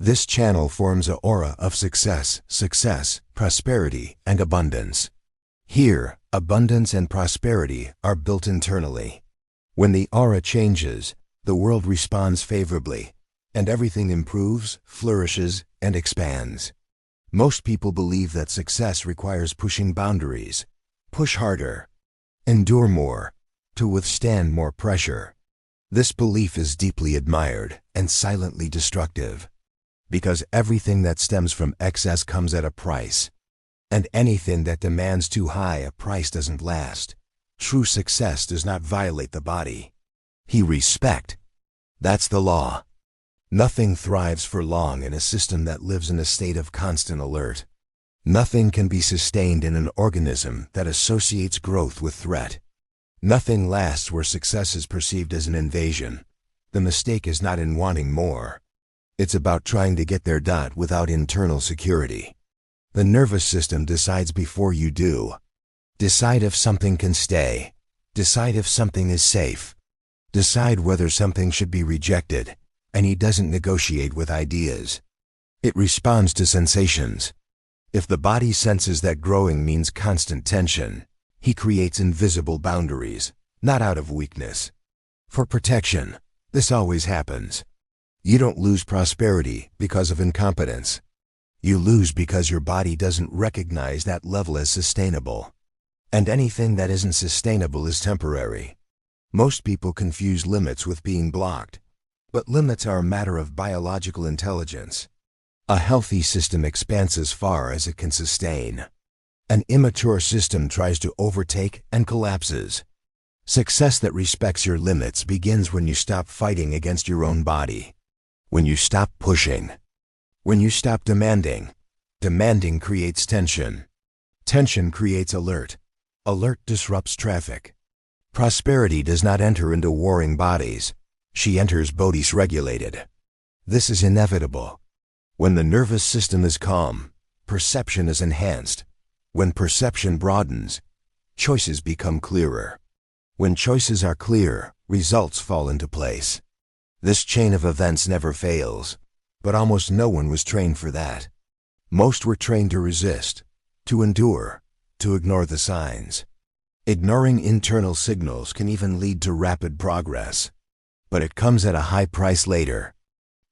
This channel forms an aura of success, prosperity, and abundance. Here, abundance and prosperity are built internally. When the aura changes, the world responds favorably, and everything improves, flourishes, and expands. Most people believe that success requires pushing boundaries, push harder, endure more, to withstand more pressure. This belief is deeply admired and silently destructive, because everything that stems from excess comes at a price, and anything that demands too high a price doesn't last. True success does not violate the body. Respect. That's the law. Nothing thrives for long in a system that lives in a state of constant alert. Nothing can be sustained in an organism that associates growth with threat. Nothing lasts where success is perceived as an invasion. The mistake is not in wanting more. It's about trying to get there. Without internal security. The nervous system decides before you do. Decide if something can stay. Decide if something is safe. Decide whether something should be rejected. And he doesn't negotiate with ideas. It responds to sensations. If the body senses that growing means constant tension, he creates invisible boundaries, not out of weakness. For protection, this always happens. You don't lose prosperity because of incompetence. You lose because your body doesn't recognize that level as sustainable. And anything that isn't sustainable is temporary. Most people confuse limits with being blocked. But limits are a matter of biological intelligence. A healthy system expands as far as it can sustain. An immature system tries to overtake and collapses. Success that respects your limits begins when you stop fighting against your own body. When you stop pushing. When you stop demanding. Demanding creates tension. Tension creates alert. Alert disrupts traffic. Prosperity does not enter into warring bodies. She enters bodies regulated. This is inevitable. When the nervous system is calm, perception is enhanced. When perception broadens, choices become clearer. When choices are clear, results fall into place. This chain of events never fails, but almost no one was trained for that. Most were trained to resist, to endure, to ignore the signs. Ignoring internal signals can even lead to rapid progress, but it comes at a high price later.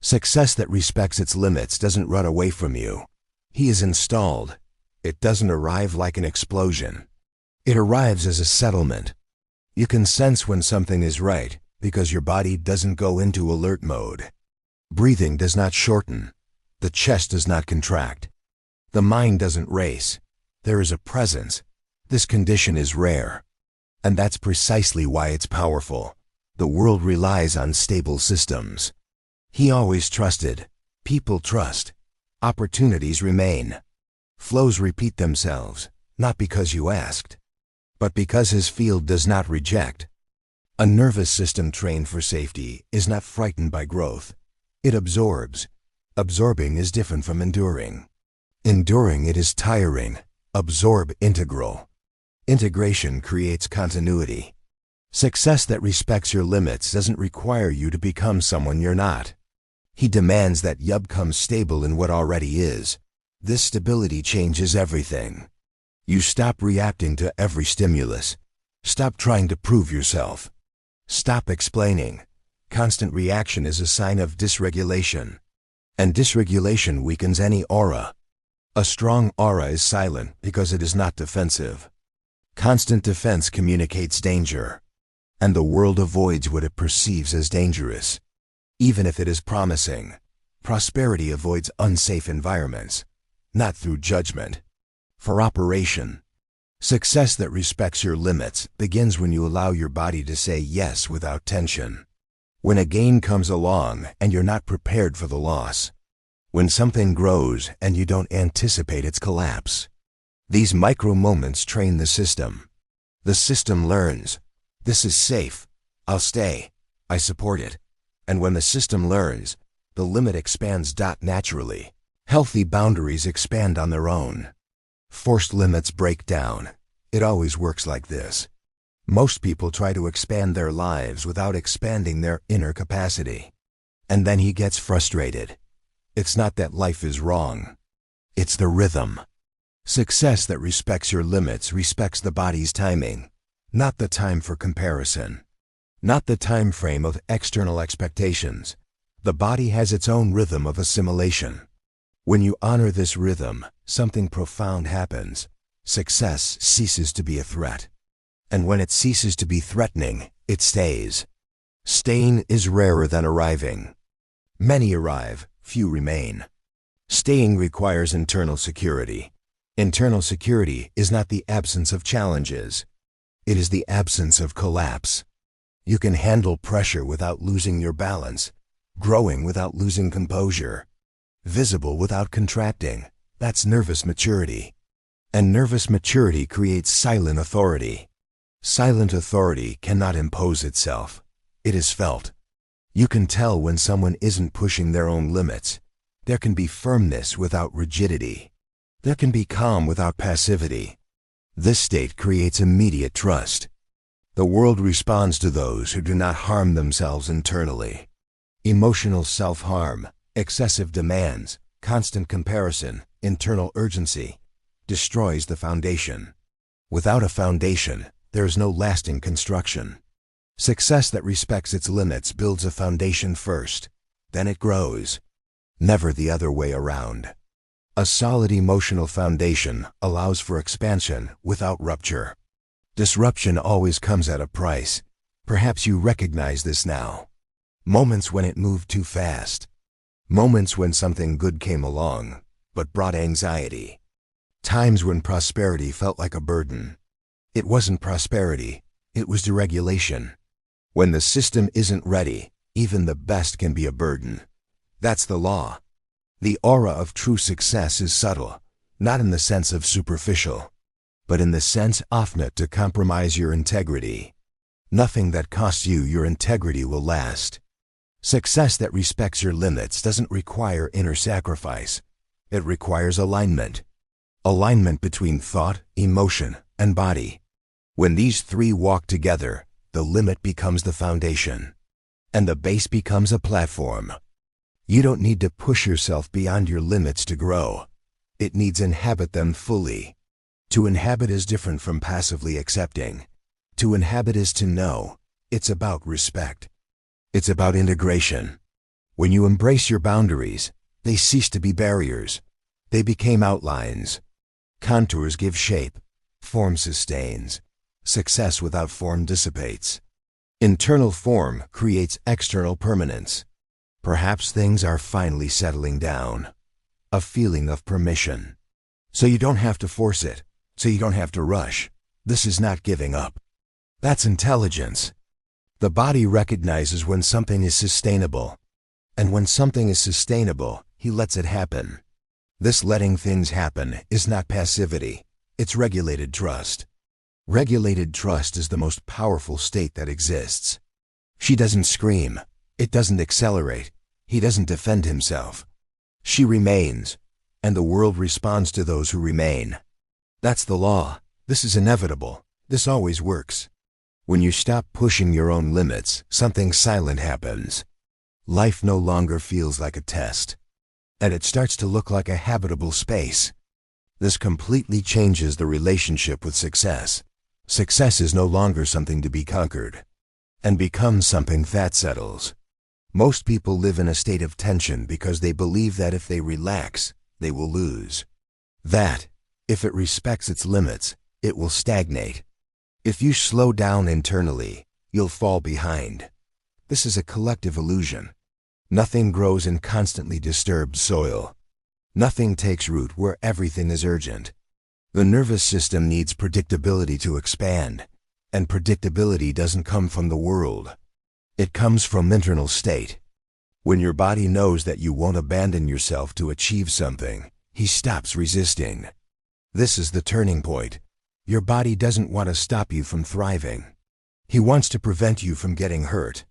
Success that respects its limits doesn't run away from you. He is installed. It doesn't arrive like an explosion. It arrives as a settlement. You can sense when something is right because your body doesn't go into alert mode. Breathing does not shorten. The chest does not contract. The mind doesn't race. There is a presence. This condition is rare. And that's precisely why it's powerful. The world relies on stable systems. He always trusted. People trust. Opportunities remain. Flows repeat themselves, not because you asked, but because his field does not reject. A nervous system trained for safety is not frightened by growth. It absorbs. Absorbing is different from enduring. Enduring it is tiring. Absorb integral. Integration creates continuity. Success that respects your limits doesn't require you to become someone you're not. He demands that you become stable in what already is. This stability changes everything. You stop reacting to every stimulus. Stop trying to prove yourself. Stop explaining. Constant reaction is a sign of dysregulation. And dysregulation weakens any aura. A strong aura is silent because it is not defensive. Constant defense communicates danger. And the world avoids what it perceives as dangerous. Even if it is promising, prosperity avoids unsafe environments, not through judgment. For operation, success that respects your limits begins when you allow your body to say yes without tension. When a gain comes along and you're not prepared for the loss. When something grows and you don't anticipate its collapse. These micro moments train the system. The system learns. This is safe. I'll stay. I support it. And when the system learns, the limit expands. Naturally. Healthy boundaries expand on their own. Forced limits break down. It always works like this. Most people try to expand their lives without expanding their inner capacity. And then he gets frustrated. It's not that life is wrong. It's the rhythm. Success that respects your limits respects the body's timing, not the time for comparison, not the time frame of external expectations. The body has its own rhythm of assimilation. When you honor this rhythm, something profound happens. Success ceases to be a threat. And when it ceases to be threatening, it stays. Staying is rarer than arriving. Many arrive, few remain. Staying requires internal security. Internal security is not the absence of challenges. It is the absence of collapse. You can handle pressure without losing your balance, growing without losing composure, visible without contracting. That's nervous maturity. And nervous maturity creates silent authority. Silent authority cannot impose itself. It is felt. You can tell when someone isn't pushing their own limits. There can be firmness without rigidity. There can be calm without passivity. This state creates immediate trust. The world responds to those who do not harm themselves internally. Emotional self-harm, excessive demands, constant comparison, internal urgency, destroys the foundation. Without a foundation, there is no lasting construction. Success that respects its limits builds a foundation first, then it grows. Never the other way around. A solid emotional foundation allows for expansion without rupture. Disruption always comes at a price. Perhaps you recognize this now. Moments when it moved too fast. Moments when something good came along, but brought anxiety. Times when prosperity felt like a burden. It wasn't prosperity, it was deregulation. When the system isn't ready, even the best can be a burden. That's the law. The aura of true success is subtle, not in the sense of superficial, but in the sense often to compromise your integrity. Nothing that costs you your integrity will last. Success that respects your limits doesn't require inner sacrifice. It requires alignment. Alignment between thought, emotion, and body. When these three walk together, the limit becomes the foundation, and the base becomes a platform. You don't need to push yourself beyond your limits to grow. It needs inhabit them fully. To inhabit is different from passively accepting. To inhabit is to know. It's about respect. It's about integration. When you embrace your boundaries, they cease to be barriers. They became outlines. Contours give shape. Form sustains. Success without form dissipates. Internal form creates external permanence. Perhaps things are finally settling down. A feeling of permission. So you don't have to force it. So you don't have to rush. This is not giving up. That's intelligence. The body recognizes when something is sustainable. And when something is sustainable, he lets it happen. This letting things happen is not passivity. It's regulated trust. Regulated trust is the most powerful state that exists. She doesn't scream. It doesn't accelerate. He doesn't defend himself. She remains, and the world responds to those who remain. That's the law. This is inevitable. This always works. When you stop pushing your own limits, something silent happens. Life no longer feels like a test, and it starts to look like a habitable space. This completely changes the relationship with success. Success is no longer something to be conquered, and becomes something that settles. Most people live in a state of tension because they believe that if they relax, they will lose. That, if it respects its limits, it will stagnate. If you slow down internally, you'll fall behind. This is a collective illusion. Nothing grows in constantly disturbed soil. Nothing takes root where everything is urgent. The nervous system needs predictability to expand, and predictability doesn't come from the world. It comes from internal state. When your body knows that you won't abandon yourself to achieve something, he stops resisting. This is the turning point. Your body doesn't want to stop you from thriving. He wants to prevent you from getting hurt.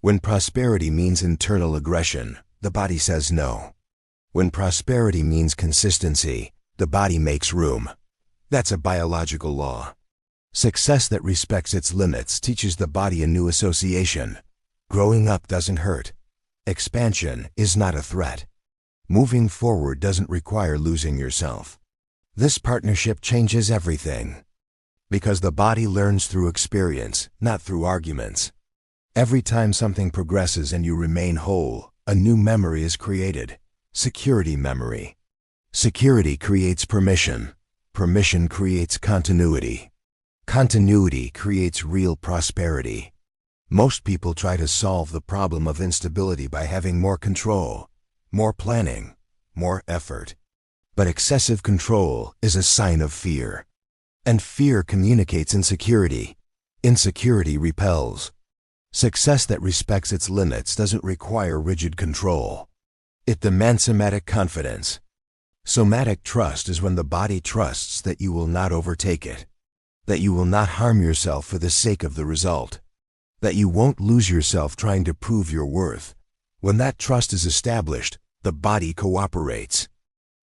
When prosperity means internal aggression, the body says no. When prosperity means consistency, the body makes room. That's a biological law. Success that respects its limits teaches the body a new association. Growing up doesn't hurt. Expansion is not a threat. Moving forward doesn't require losing yourself. This partnership changes everything. Because the body learns through experience, not through arguments. Every time something progresses and you remain whole, a new memory is created. Security memory. Security creates permission. Permission creates continuity. Continuity creates real prosperity. Most people try to solve the problem of instability by having more control, more planning, more effort. But excessive control is a sign of fear. And fear communicates insecurity. Insecurity repels. Success that respects its limits doesn't require rigid control. It demands somatic confidence. Somatic trust is when the body trusts that you will not overtake it, that you will not harm yourself for the sake of the result, that you won't lose yourself trying to prove your worth. When that trust is established, the body cooperates.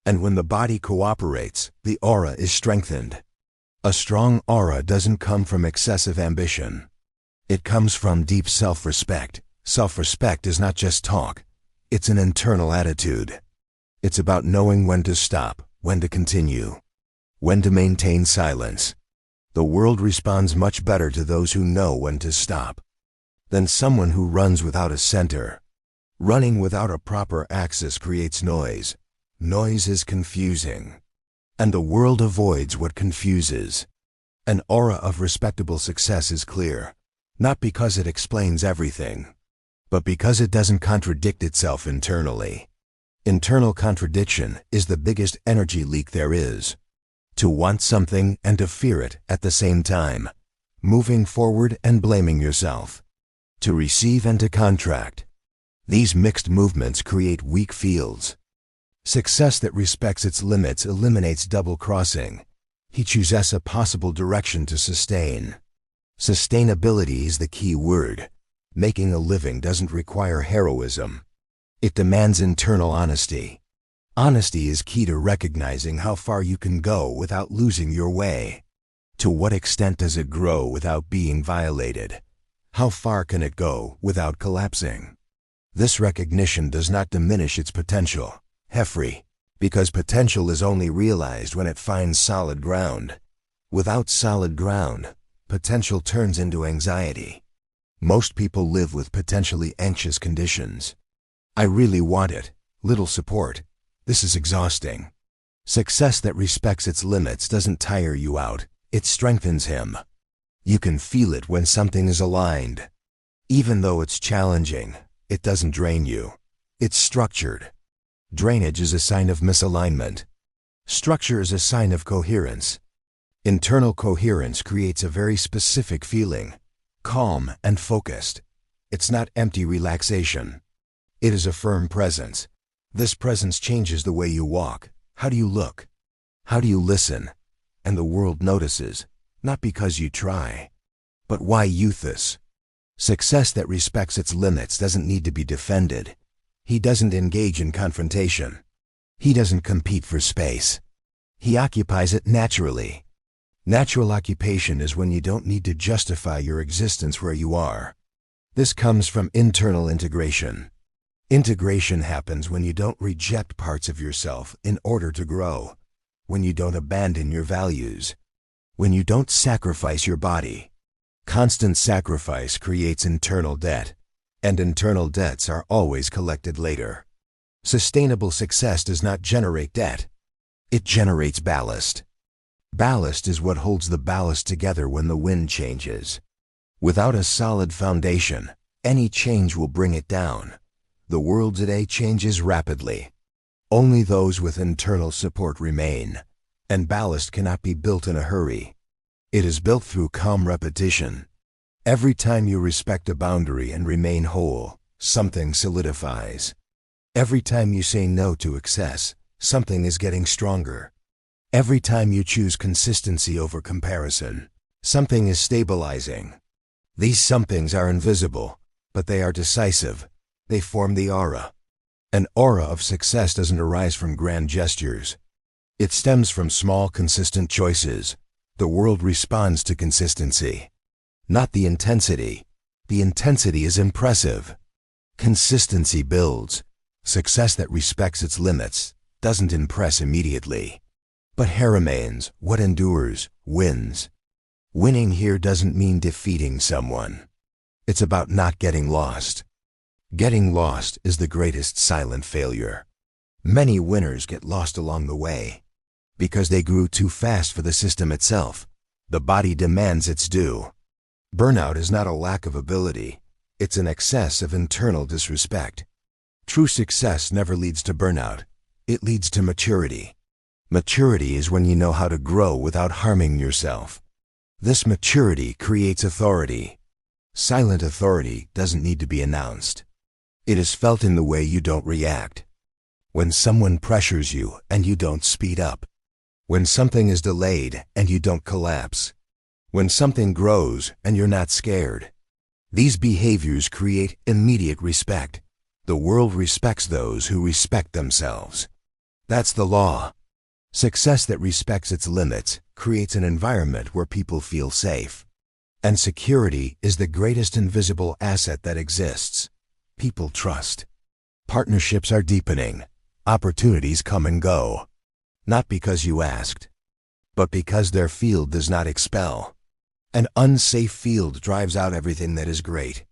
And when the body cooperates, the aura is strengthened. A strong aura doesn't come from excessive ambition. It comes from deep self-respect. Self-respect is not just talk. It's an internal attitude. It's about knowing when to stop, when to continue, when to maintain silence. The world responds much better to those who know when to stop than someone who runs without a center. Running without a proper axis creates noise. Noise is confusing. And the world avoids what confuses. An aura of respectable success is clear, not because it explains everything, but because it doesn't contradict itself internally. Internal contradiction is the biggest energy leak there is. To want something and to fear it at the same time. Moving forward and blaming yourself. To receive and to contract. These mixed movements create weak fields. Success that respects its limits eliminates double-crossing. He chooses a possible direction to sustain. Sustainability is the key word. Making a living doesn't require heroism. It demands internal honesty. Honesty is key to recognizing how far you can go without losing your way. To what extent does it grow without being violated? How far can it go without collapsing? This recognition does not diminish its potential. Free, because potential is only realized when it finds solid ground. Without solid ground, potential turns into anxiety. Most people live with potentially anxious conditions. I really want it, little support. This is exhausting. Success that respects its limits doesn't tire you out, it strengthens him. You can feel it when something is aligned. Even though it's challenging, it doesn't drain you. It's structured. Drainage is a sign of misalignment. Structure is a sign of coherence. Internal coherence creates a very specific feeling, calm and focused. It's not empty relaxation. It is a firm presence. This presence changes the way you walk. How do you look? How do you listen? And the world notices, not because you try, but why youthus. Success that respects its limits doesn't need to be defended. He doesn't engage in confrontation. He doesn't compete for space. He occupies it naturally. Natural occupation is when you don't need to justify your existence where you are. This comes from internal integration. Integration happens when you don't reject parts of yourself in order to grow, when you don't abandon your values, when you don't sacrifice your body. Constant sacrifice creates internal debt. And internal debts are always collected later. Sustainable success does not generate debt. It generates ballast. Ballast is what holds the ballast together when the wind changes. Without a solid foundation, any change will bring it down. The world today changes rapidly. Only those with internal support remain, and ballast cannot be built in a hurry. It is built through calm repetition. Every time you respect a boundary and remain whole, something solidifies. Every time you say no to excess, something is getting stronger. Every time you choose consistency over comparison, something is stabilizing. These somethings are invisible, but they are decisive. They form the aura. An aura of success doesn't arise from grand gestures. It stems from small, consistent choices. The world responds to consistency. Not the intensity. The intensity is impressive. Consistency builds. Success that respects its limits doesn't impress immediately. But here remains what endures, wins. Winning here doesn't mean defeating someone. It's about not getting lost. Getting lost is the greatest silent failure. Many winners get lost along the way because they grew too fast for the system itself. The body demands its due. Burnout is not a lack of ability. It's an excess of internal disrespect. True success never leads to burnout. It leads to maturity. Maturity is when you know how to grow without harming yourself. This maturity creates authority. Silent authority doesn't need to be announced. It is felt in the way you don't react. When someone pressures you and you don't speed up. When something is delayed and you don't collapse. When something grows and you're not scared. These behaviors create immediate respect. The world respects those who respect themselves. That's the law. Success that respects its limits creates an environment where people feel safe. And security is the greatest invisible asset that exists. People trust. Partnerships are deepening. Opportunities come and go. Not because you asked, but because their field does not expel. An unsafe field drives out everything that is great.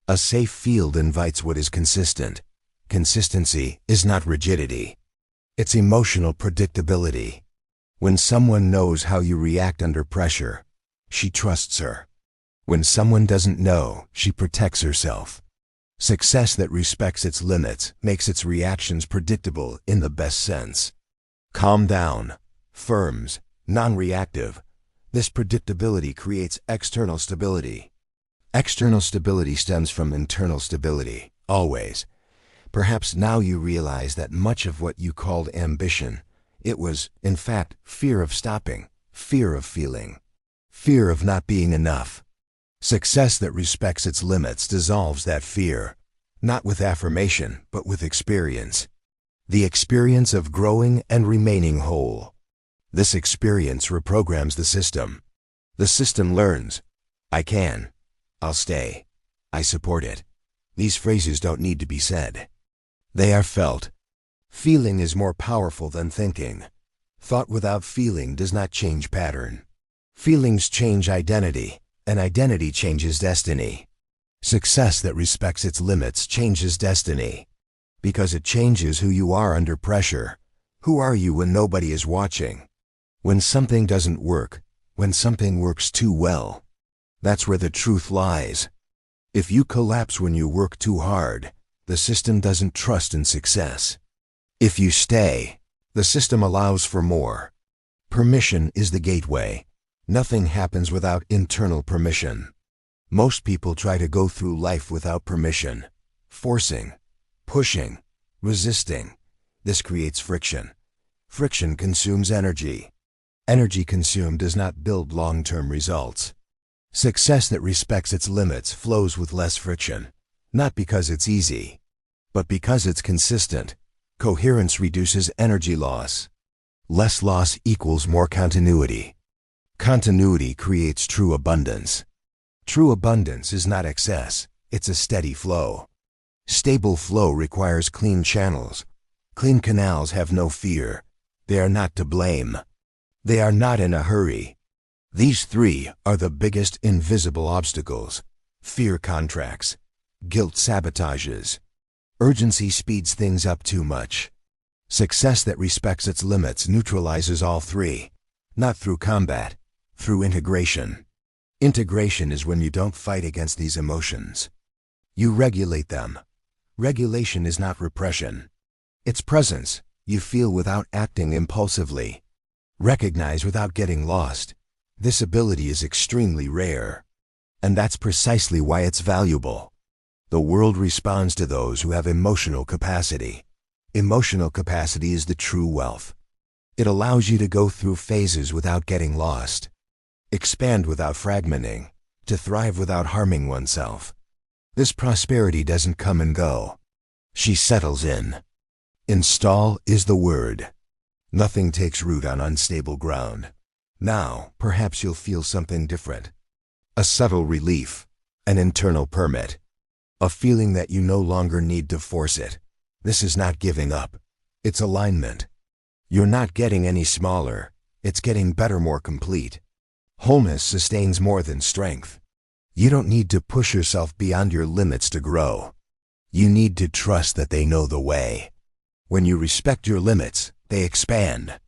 A safe field invites what is consistent. Consistency is not rigidity. It's emotional predictability. When someone knows how you react under pressure, she trusts her. When someone doesn't know, she protects herself. Success that respects its limits makes its reactions predictable in the best sense. Calm down, firms, non-reactive. This predictability creates external stability. External stability stems from internal stability, always. Perhaps now you realize that much of what you called ambition, it was, in fact, fear of stopping, fear of feeling, fear of not being enough. Success that respects its limits dissolves that fear, not with affirmation, but with experience. The experience of growing and remaining whole. This experience reprograms the system. The system learns, I can, I'll stay, I support it. These phrases don't need to be said. They are felt. Feeling is more powerful than thinking. Thought without feeling does not change pattern. Feelings change identity, and identity changes destiny. Success that respects its limits changes destiny. Because it changes who you are under pressure. Who are you when nobody is watching? When something doesn't work, when something works too well. That's where the truth lies. If you collapse when you work too hard, the system doesn't trust in success. If you stay, the system allows for more. Permission is the gateway. Nothing happens without internal permission. Most people try to go through life without permission. Forcing, pushing, resisting. This creates friction. Friction consumes energy. Energy consumed does not build long-term results. Success that respects its limits flows with less friction. Not because it's easy, but because it's consistent. Coherence reduces energy loss. Less loss equals more continuity. Continuity creates true abundance. True abundance is not excess, it's a steady flow. Stable flow requires clean channels. Clean canals have no fear. They are not to blame. They are not in a hurry. These three are the biggest invisible obstacles. Fear contracts. Guilt sabotages. Urgency speeds things up too much. Success that respects its limits neutralizes all three. Not through combat, through integration. Integration is when you don't fight against these emotions. You regulate them. Regulation is not repression. It's presence. You feel without acting impulsively. Recognize without getting lost. This ability is extremely rare. And that's precisely why it's valuable. The world responds to those who have emotional capacity. Emotional capacity is the true wealth. It allows you to go through phases without getting lost. Expand without fragmenting. To thrive without harming oneself. This prosperity doesn't come and go. She settles in. Install is the word. Nothing takes root on unstable ground. Now, perhaps you'll feel something different. A subtle relief. An internal permit. A feeling that you no longer need to force it. This is not giving up. It's alignment. You're not getting any smaller. It's getting better, more complete. Wholeness sustains more than strength. You don't need to push yourself beyond your limits to grow. You need to trust that they know the way. When you respect your limits, they expand.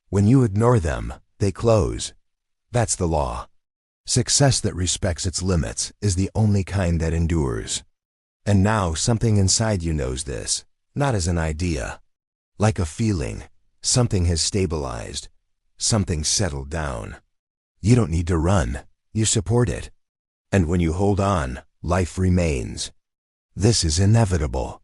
When you ignore them, they close. That's the law. Success that respects its limits is the only kind that endures. And now something inside you knows this, not as an idea. Like a feeling, something has stabilized. Something settled down. You don't need to run. You support it. And when you hold on, life remains. This is inevitable.